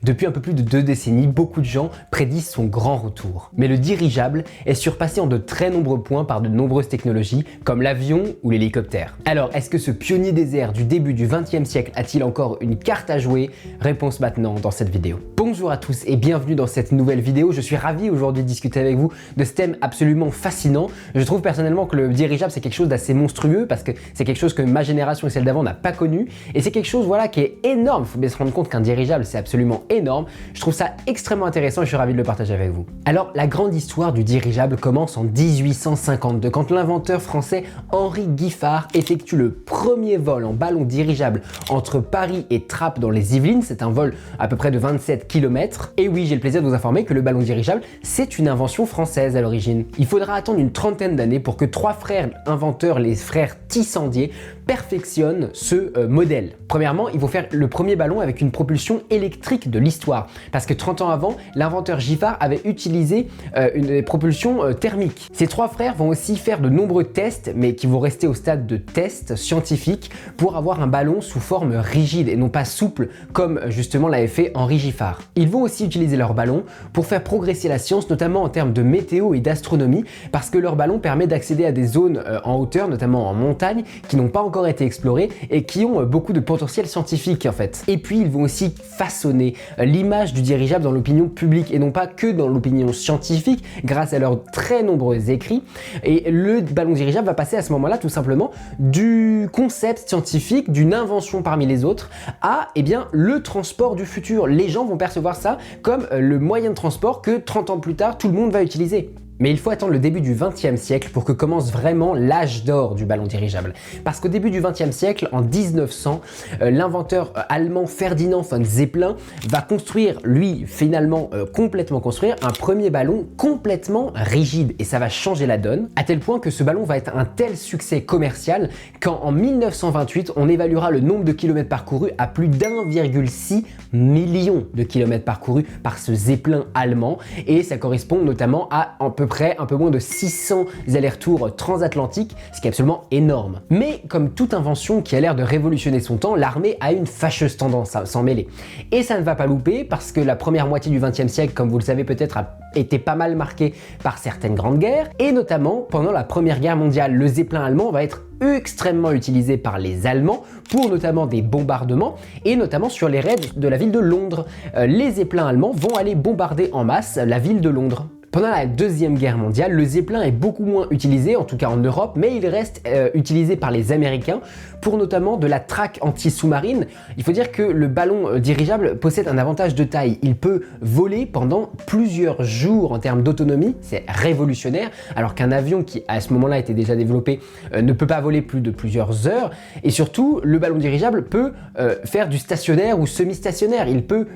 Depuis un peu plus de 2 décennies, beaucoup de gens prédisent son grand retour. Mais le dirigeable est surpassé en de très nombreux points par de nombreuses technologies, comme l'avion ou l'hélicoptère. Alors, est-ce que ce pionnier des airs du début du XXe siècle a-t-il encore une carte à jouer? Réponse maintenant dans cette vidéo. Bonjour à tous et bienvenue dans cette nouvelle vidéo. Je suis ravi aujourd'hui de discuter avec vous de ce thème absolument fascinant. Je trouve personnellement que le dirigeable c'est quelque chose d'assez monstrueux parce que c'est quelque chose que ma génération et celle d'avant n'a pas connu et c'est quelque chose qui est énorme. Il faut bien se rendre compte qu'un dirigeable c'est absolument énorme. Je trouve ça extrêmement intéressant et je suis ravi de le partager avec vous. Alors la grande histoire du dirigeable commence en 1852 quand l'inventeur français Henri Giffard effectue le premier vol en ballon dirigeable entre Paris et Trappes dans les Yvelines. C'est un vol à peu près de 27 km. Et oui, j'ai le plaisir de vous informer que le ballon dirigeable c'est une invention française à l'origine. Il faudra attendre une trentaine d'années pour que 3 frères inventeurs, les frères Tissandier, perfectionnent ce modèle. Premièrement, ils vont faire le premier ballon avec une propulsion électrique de l'histoire parce que 30 ans avant, l'inventeur Giffard avait utilisé une propulsion thermique. Ces 3 frères vont aussi faire de nombreux tests, mais qui vont rester au stade de tests scientifiques pour avoir un ballon sous forme rigide et non pas souple comme justement l'avait fait Henri Giffard. Ils vont aussi utiliser leur ballon pour faire progresser la science, notamment en termes de météo et d'astronomie, parce que leur ballon permet d'accéder à des zones en hauteur, notamment en montagne, qui n'ont pas encore été explorées et qui ont beaucoup de potentiel scientifique en fait. Et puis ils vont aussi façonner l'image du dirigeable dans l'opinion publique et non pas que dans l'opinion scientifique grâce à leurs très nombreux écrits. Et le ballon dirigeable va passer à ce moment-là tout simplement du concept scientifique, d'une invention parmi les autres, à le transport du futur. Les gens vont percevoir ça comme le moyen de transport que 30 ans plus tard tout le monde va utiliser. Mais il faut attendre le début du XXe siècle pour que commence vraiment l'âge d'or du ballon dirigeable. Parce qu'au début du XXe siècle, en 1900, l'inventeur allemand Ferdinand von Zeppelin va construire, lui, finalement complètement construire, un premier ballon complètement rigide. Et ça va changer la donne, à tel point que ce ballon va être un tel succès commercial qu'en 1928, on évaluera le nombre de kilomètres parcourus à plus d'1,6 million de kilomètres parcourus par ce Zeppelin allemand. Et ça correspond notamment à un peu moins de 600 allers-retours transatlantiques, ce qui est absolument énorme. Mais comme toute invention qui a l'air de révolutionner son temps, l'armée a une fâcheuse tendance à s'en mêler. Et ça ne va pas louper parce que la première moitié du XXe siècle, comme vous le savez peut-être, a été pas mal marquée par certaines grandes guerres, et notamment pendant la Première Guerre mondiale, le Zeppelin allemand va être extrêmement utilisé par les Allemands pour notamment des bombardements et notamment sur les raids de la ville de Londres. Les Zeppelins allemands vont aller bombarder en masse la ville de Londres. Pendant la Deuxième Guerre mondiale, le Zeppelin est beaucoup moins utilisé, en tout cas en Europe, mais il reste utilisé par les Américains pour notamment de la traque anti-sous-marine. Il faut dire que le ballon dirigeable possède un avantage de taille. Il peut voler pendant plusieurs jours en termes d'autonomie, c'est révolutionnaire, alors qu'un avion qui à ce moment-là était déjà développé ne peut pas voler plus de plusieurs heures. Et surtout, le ballon dirigeable peut faire du stationnaire ou semi-stationnaire. Il peut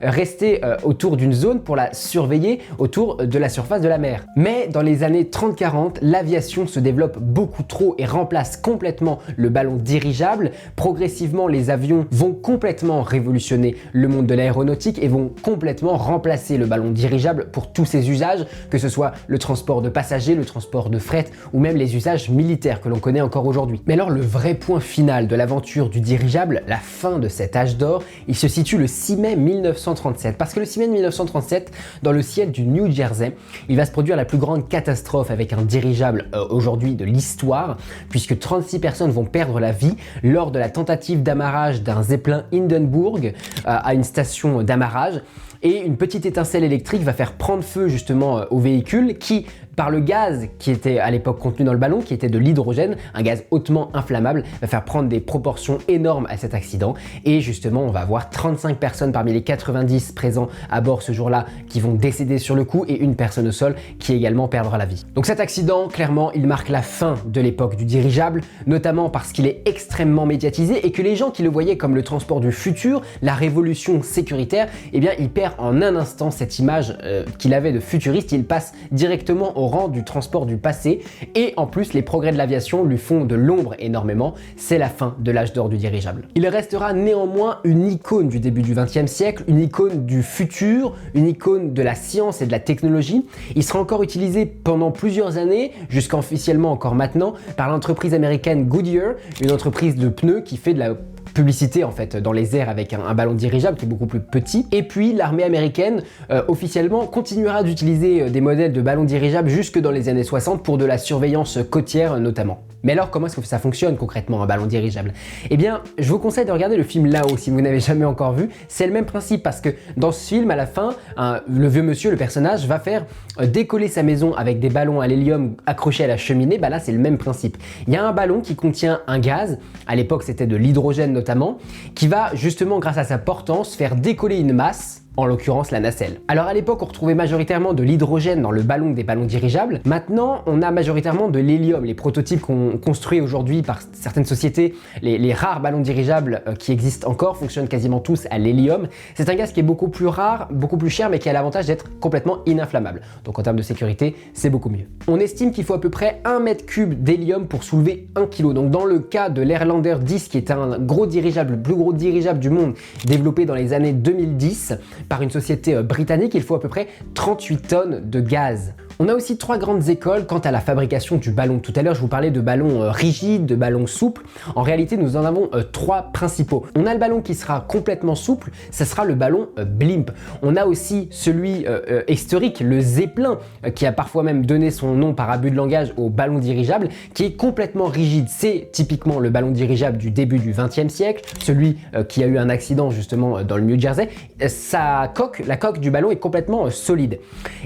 rester autour d'une zone pour la surveiller autour de la surface de la mer. Mais dans les années 30-40, l'aviation se développe beaucoup trop et remplace complètement le ballon dirigeable. Progressivement, les avions vont complètement révolutionner le monde de l'aéronautique et vont complètement remplacer le ballon dirigeable pour tous ses usages, que ce soit le transport de passagers, le transport de fret ou même les usages militaires que l'on connaît encore aujourd'hui. Mais alors le vrai point final de l'aventure du dirigeable, la fin de cet âge d'or, il se situe le 6 mai 1937. Parce que le 6 mai 1937, dans le ciel du New Jersey, il va se produire la plus grande catastrophe avec un dirigeable aujourd'hui de l'histoire, puisque 36 personnes vont perdre la vie lors de la tentative d'amarrage d'un Zeppelin Hindenburg à une station d'amarrage. Et une petite étincelle électrique va faire prendre feu justement au véhicule qui, par le gaz qui était à l'époque contenu dans le ballon, qui était de l'hydrogène, un gaz hautement inflammable, va faire prendre des proportions énormes à cet accident. Et justement, on va avoir 35 personnes parmi les 90 présents à bord ce jour-là qui vont décéder sur le coup et une personne au sol qui également perdra la vie. Donc cet accident, clairement, il marque la fin de l'époque du dirigeable, notamment parce qu'il est extrêmement médiatisé et que les gens qui le voyaient comme le transport du futur, la révolution sécuritaire, ils perdent en un instant cette image qu'il avait de futuriste. Il passe directement au rang du transport du passé et en plus les progrès de l'aviation lui font de l'ombre énormément. C'est la fin de l'âge d'or du dirigeable. Il restera néanmoins une icône du début du XXe siècle, une icône du futur, une icône de la science et de la technologie. Il sera encore utilisé pendant plusieurs années, jusqu'à officiellement encore maintenant, par l'entreprise américaine Goodyear, une entreprise de pneus qui fait de la publicité en fait dans les airs avec un ballon dirigeable qui est beaucoup plus petit. Et puis l'armée américaine officiellement continuera d'utiliser des modèles de ballons dirigeables jusque dans les années 60 pour de la surveillance côtière notamment. Mais alors comment est-ce que ça fonctionne concrètement un ballon dirigeable? Eh bien je vous conseille de regarder le film Là-haut si vous n'avez jamais encore vu. C'est le même principe parce que dans ce film à la fin le vieux monsieur, le personnage, va faire décoller sa maison avec des ballons à l'hélium accrochés à la cheminée. Bah là c'est le même principe. Il y a un ballon qui contient un gaz, à l'époque c'était de l'hydrogène notamment, qui va justement grâce à sa portance faire décoller une masse, en l'occurrence la nacelle. Alors à l'époque on retrouvait majoritairement de l'hydrogène dans le ballon des ballons dirigeables. Maintenant on a majoritairement de l'hélium. Les prototypes qu'on construit aujourd'hui par certaines sociétés, les rares ballons dirigeables qui existent encore fonctionnent quasiment tous à l'hélium. C'est un gaz qui est beaucoup plus rare, beaucoup plus cher, mais qui a l'avantage d'être complètement ininflammable. Donc en termes de sécurité c'est beaucoup mieux. On estime qu'il faut à peu près 1 mètre cube d'hélium pour soulever 1 kg. Donc dans le cas de l'Airlander 10 qui est un gros dirigeable, le plus gros dirigeable du monde développé dans les années 2010 par une société britannique, il faut à peu près 38 tonnes de gaz. On a aussi 3 grandes écoles quant à la fabrication du ballon. Tout à l'heure, je vous parlais de ballons rigides, de ballons souples. En réalité, nous en avons 3 principaux. On a le ballon qui sera complètement souple, ça sera le ballon blimp. On a aussi celui historique, le Zeppelin, qui a parfois même donné son nom par abus de langage au ballon dirigeable, qui est complètement rigide. C'est typiquement le ballon dirigeable du début du XXe siècle, celui qui a eu un accident justement dans le New Jersey. La coque du ballon est complètement solide.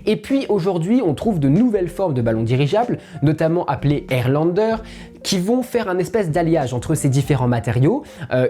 Et puis aujourd'hui, on trouve de nouvelles formes de ballons dirigeables, notamment appelés Airlander, qui vont faire un espèce d'alliage entre ces différents matériaux,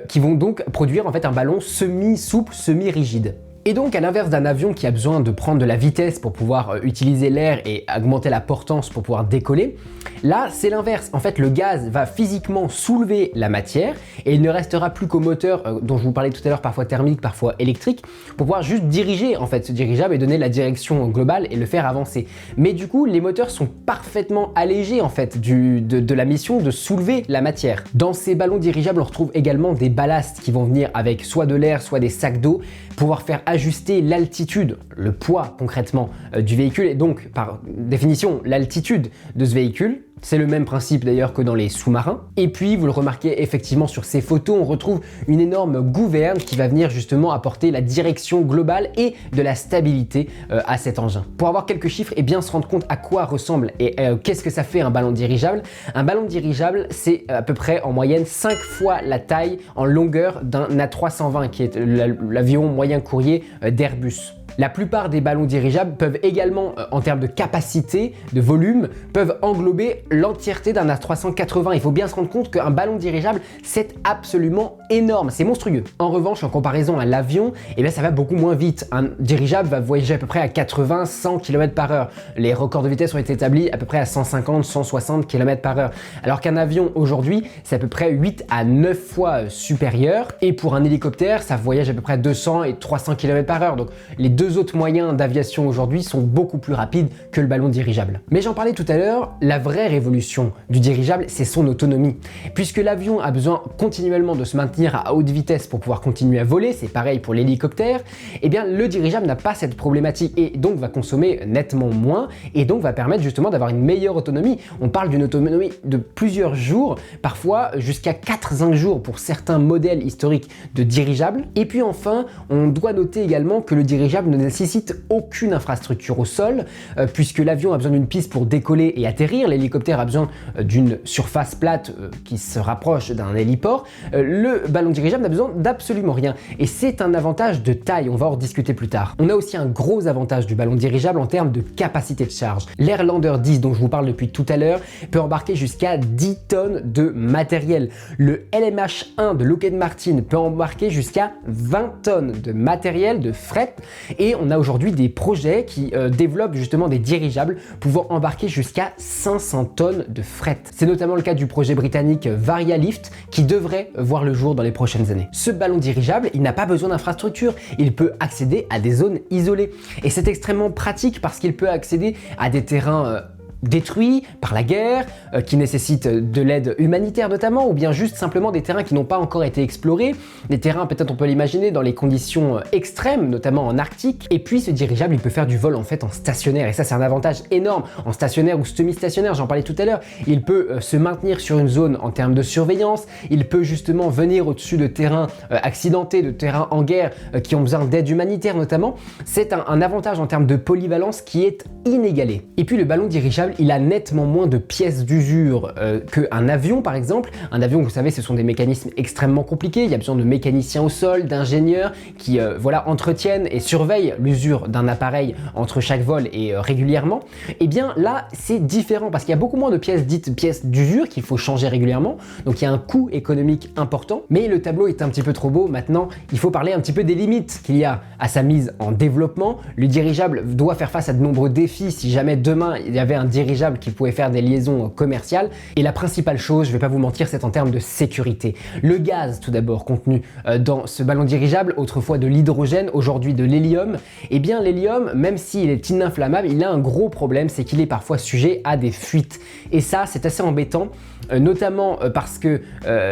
qui vont donc produire en fait un ballon semi-souple, semi-rigide. Et donc à l'inverse d'un avion qui a besoin de prendre de la vitesse pour pouvoir utiliser l'air et augmenter la portance pour pouvoir décoller, là c'est l'inverse. En fait le gaz va physiquement soulever la matière et il ne restera plus qu'au moteur dont je vous parlais tout à l'heure, parfois thermique, parfois électrique, pour pouvoir juste diriger en fait ce dirigeable et donner la direction globale et le faire avancer. Mais du coup les moteurs sont parfaitement allégés en fait de la mission de soulever la matière. Dans ces ballons dirigeables on retrouve également des ballasts qui vont venir avec soit de l'air, soit des sacs d'eau, pouvoir faire ajuster l'altitude, le poids concrètement du véhicule et donc par définition l'altitude de ce véhicule. C'est le même principe d'ailleurs que dans les sous-marins. Et puis, vous le remarquez effectivement sur ces photos, on retrouve une énorme gouverne qui va venir justement apporter la direction globale et de la stabilité à cet engin. Pour avoir quelques chiffres et bien se rendre compte à quoi ressemble et qu'est-ce que ça fait un ballon dirigeable. Un ballon dirigeable, c'est à peu près en moyenne 5 fois la taille en longueur d'un A320 qui est l'avion moyen courrier d'Airbus. La plupart des ballons dirigeables peuvent également, en termes de capacité, de volume, peuvent englober l'entièreté d'un A380. Il faut bien se rendre compte qu'un ballon dirigeable, c'est absolument énorme, c'est monstrueux. En revanche, en comparaison à l'avion, eh bien, ça va beaucoup moins vite. Un dirigeable va voyager à peu près à 80-100 km/h. Les records de vitesse ont été établis à peu près à 150-160 km/h. Alors qu'un avion aujourd'hui, c'est à peu près 8 à 9 fois supérieur. Et pour un hélicoptère, ça voyage à peu près 200 et 300 km/h. Donc les deux autres moyens d'aviation aujourd'hui sont beaucoup plus rapides que le ballon dirigeable. Mais j'en parlais tout à l'heure, la vraie révolution du dirigeable, c'est son autonomie. Puisque l'avion a besoin continuellement de se maintenir à haute vitesse pour pouvoir continuer à voler, c'est pareil pour l'hélicoptère, eh bien le dirigeable n'a pas cette problématique et donc va consommer nettement moins et donc va permettre justement d'avoir une meilleure autonomie. On parle d'une autonomie de plusieurs jours, parfois jusqu'à 4-5 jours pour certains modèles historiques de dirigeables. Et puis enfin, on doit noter également que le dirigeable ne nécessite aucune infrastructure au sol, puisque l'avion a besoin d'une piste pour décoller et atterrir, l'hélicoptère a besoin d'une surface plate qui se rapproche d'un héliport, le ballon dirigeable n'a besoin d'absolument rien. Et c'est un avantage de taille, on va en rediscuter plus tard. On a aussi un gros avantage du ballon dirigeable en termes de capacité de charge. L'Airlander 10 dont je vous parle depuis tout à l'heure peut embarquer jusqu'à 10 tonnes de matériel. Le LMH1 de Lockheed Martin peut embarquer jusqu'à 20 tonnes de matériel, de fret. Et on a aujourd'hui des projets qui développent justement des dirigeables pouvant embarquer jusqu'à 500 tonnes de fret. C'est notamment le cas du projet britannique Varialift qui devrait voir le jour dans les prochaines années. Ce ballon dirigeable, il n'a pas besoin d'infrastructure, il peut accéder à des zones isolées. Et c'est extrêmement pratique parce qu'il peut accéder à des terrains détruits par la guerre, qui nécessitent de l'aide humanitaire notamment, ou bien juste simplement des terrains qui n'ont pas encore été explorés, des terrains peut-être on peut l'imaginer dans les conditions extrêmes, notamment en Arctique. Et puis ce dirigeable il peut faire du vol en fait en stationnaire, et ça c'est un avantage énorme, en stationnaire ou semi-stationnaire, j'en parlais tout à l'heure. Il peut se maintenir sur une zone en termes de surveillance, il peut justement venir au-dessus de terrains accidentés, de terrains en guerre qui ont besoin d'aide humanitaire notamment. C'est un avantage en termes de polyvalence qui est inégalé. Et puis le ballon dirigeable, il a nettement moins de pièces d'usure qu'un avion par exemple. Un avion, vous savez, ce sont des mécanismes extrêmement compliqués, il y a besoin de mécaniciens au sol, d'ingénieurs qui voilà, entretiennent et surveillent l'usure d'un appareil entre chaque vol et régulièrement. Et bien là, c'est différent parce qu'il y a beaucoup moins de pièces dites pièces d'usure qu'il faut changer régulièrement, donc il y a un coût économique important, mais le tableau est un petit peu trop beau. Maintenant, il faut parler un petit peu des limites qu'il y a à sa mise en développement. Le dirigeable doit faire face à de nombreux défis si jamais demain il y avait un dirigeable qui pouvait faire des liaisons commerciales. Et la principale chose, je vais pas vous mentir, c'est en termes de sécurité. Le gaz tout d'abord contenu dans ce ballon dirigeable, autrefois de l'hydrogène, aujourd'hui de l'hélium. Et bien l'hélium, même s'il est ininflammable, il a un gros problème, c'est qu'il est parfois sujet à des fuites. Et ça, c'est assez embêtant, notamment parce que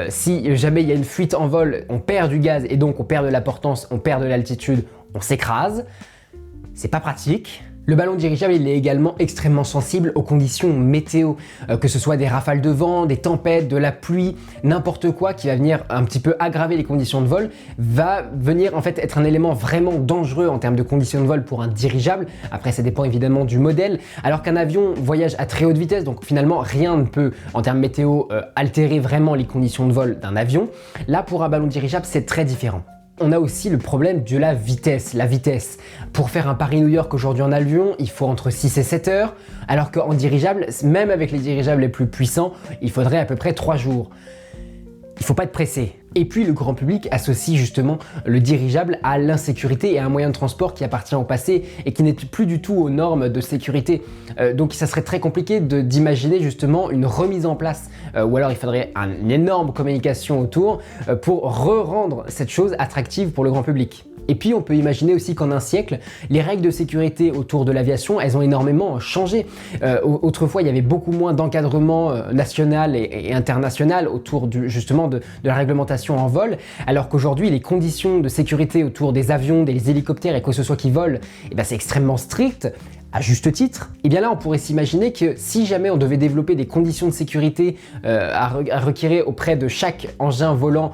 si jamais il y a une fuite en vol, on perd du gaz et donc on perd de la portance, on perd de l'altitude, on s'écrase. C'est pas pratique. Le ballon dirigeable, il est également extrêmement sensible aux conditions météo, que ce soit des rafales de vent, des tempêtes, de la pluie, n'importe quoi qui va venir un petit peu aggraver les conditions de vol, va venir en fait être un élément vraiment dangereux en termes de conditions de vol pour un dirigeable. Après, ça dépend évidemment du modèle, alors qu'un avion voyage à très haute vitesse, donc finalement rien ne peut en termes météo altérer vraiment les conditions de vol d'un avion. Là, pour un ballon dirigeable, c'est très différent. On a aussi le problème de la vitesse. Pour faire un Paris-New York aujourd'hui en avion, il faut entre 6 et 7 heures, alors qu'en dirigeable, même avec les dirigeables les plus puissants, il faudrait à peu près 3 jours. Il ne faut pas être pressé. Et puis le grand public associe justement le dirigeable à l'insécurité et à un moyen de transport qui appartient au passé et qui n'est plus du tout aux normes de sécurité. Donc ça serait très compliqué d'imaginer justement une remise en place ou alors il faudrait une énorme communication autour pour re-rendre cette chose attractive pour le grand public. Et puis on peut imaginer aussi qu'en un siècle, les règles de sécurité autour de l'aviation, elles ont énormément changé. Autrefois, il y avait beaucoup moins d'encadrement national et international autour justement de la réglementation en vol, alors qu'aujourd'hui, les conditions de sécurité autour des avions, des hélicoptères et quoi que ce soit qui volent, eh ben, c'est extrêmement strict. À juste titre, et bien là on pourrait s'imaginer que si jamais on devait développer des conditions de sécurité à requérir auprès de chaque engin volant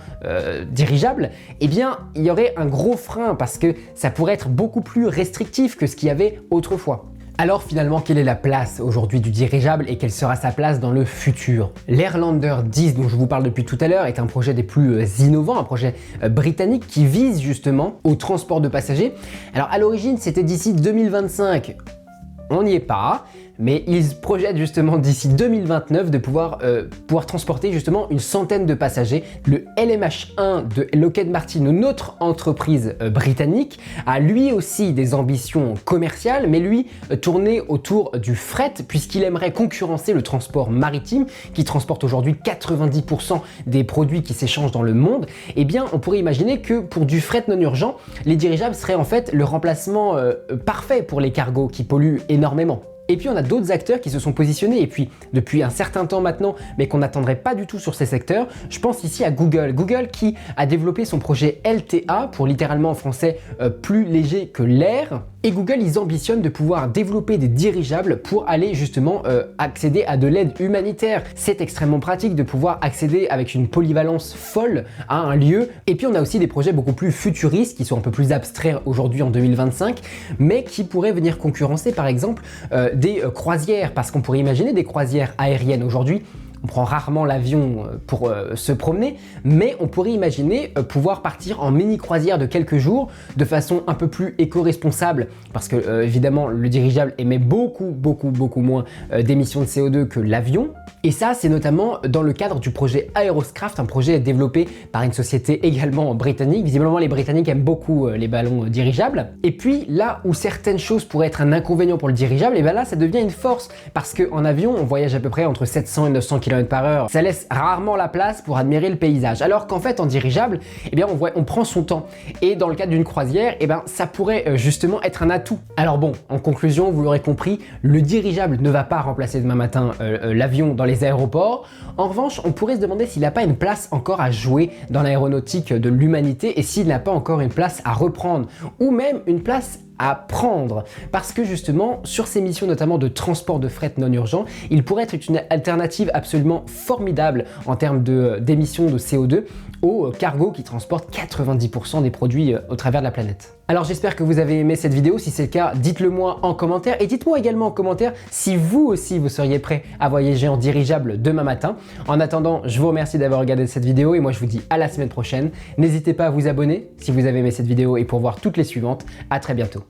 dirigeable, et bien il y aurait un gros frein parce que ça pourrait être beaucoup plus restrictif que ce qu'il y avait autrefois. Alors finalement, quelle est la place aujourd'hui du dirigeable et quelle sera sa place dans le futur? L'Airlander 10 dont je vous parle depuis tout à l'heure est un projet des plus innovants, un projet britannique qui vise justement au transport de passagers. Alors à l'origine c'était d'ici 2025. On n'y est pas, mais ils projettent justement d'ici 2029 de pouvoir transporter justement une centaine de passagers. Le LMH1 de Lockheed Martin, une autre entreprise britannique, a lui aussi des ambitions commerciales, mais lui tourné autour du fret, puisqu'il aimerait concurrencer le transport maritime, qui transporte aujourd'hui 90% des produits qui s'échangent dans le monde. Eh bien, on pourrait imaginer que pour du fret non urgent, les dirigeables seraient en fait le remplacement parfait pour les cargos qui polluent énormément. Et puis on a d'autres acteurs qui se sont positionnés et puis depuis un certain temps maintenant, mais qu'on n'attendrait pas du tout sur ces secteurs. Je pense ici à Google. Google qui a développé son projet LTA, pour littéralement en français plus léger que l'air. Et Google, ils ambitionnent de pouvoir développer des dirigeables pour aller justement accéder à de l'aide humanitaire. C'est extrêmement pratique de pouvoir accéder avec une polyvalence folle à un lieu. Et puis on a aussi des projets beaucoup plus futuristes qui sont un peu plus abstraits aujourd'hui en 2025, mais qui pourraient venir concurrencer par exemple des croisières, parce qu'on pourrait imaginer des croisières aériennes aujourd'hui. On prend rarement l'avion pour se promener, mais on pourrait imaginer pouvoir partir en mini croisière de quelques jours de façon un peu plus éco-responsable, parce que évidemment le dirigeable émet beaucoup moins d'émissions de CO2 que l'avion. Et ça, c'est notamment dans le cadre du projet Aeroscraft, un projet développé par une société également britannique. Visiblement, les Britanniques aiment beaucoup les ballons dirigeables. Et puis, là où certaines choses pourraient être un inconvénient pour le dirigeable, et bien là, ça devient une force, parce qu'en avion, on voyage à peu près entre 700 et 900 km km/h, ça laisse rarement la place pour admirer le paysage. Alors qu'en fait, en dirigeable, eh bien, on prend son temps. Et dans le cadre d'une croisière, eh bien, ça pourrait justement être un atout. Alors bon, en conclusion, vous l'aurez compris, le dirigeable ne va pas remplacer demain matin l'avion dans les aéroports. En revanche, on pourrait se demander s'il n'a pas une place encore à jouer dans l'aéronautique de l'humanité et s'il n'a pas encore une place à reprendre ou même une place à prendre, parce que justement sur ces missions notamment de transport de fret non urgent, il pourrait être une alternative absolument formidable en termes d'émissions de CO2 aux cargos qui transportent 90% des produits au travers de la planète. Alors j'espère que vous avez aimé cette vidéo, si c'est le cas, dites-le moi en commentaire et dites-moi également en commentaire si vous aussi vous seriez prêt à voyager en dirigeable demain matin. En attendant, je vous remercie d'avoir regardé cette vidéo et moi je vous dis à la semaine prochaine. N'hésitez pas à vous abonner si vous avez aimé cette vidéo et pour voir toutes les suivantes. À très bientôt.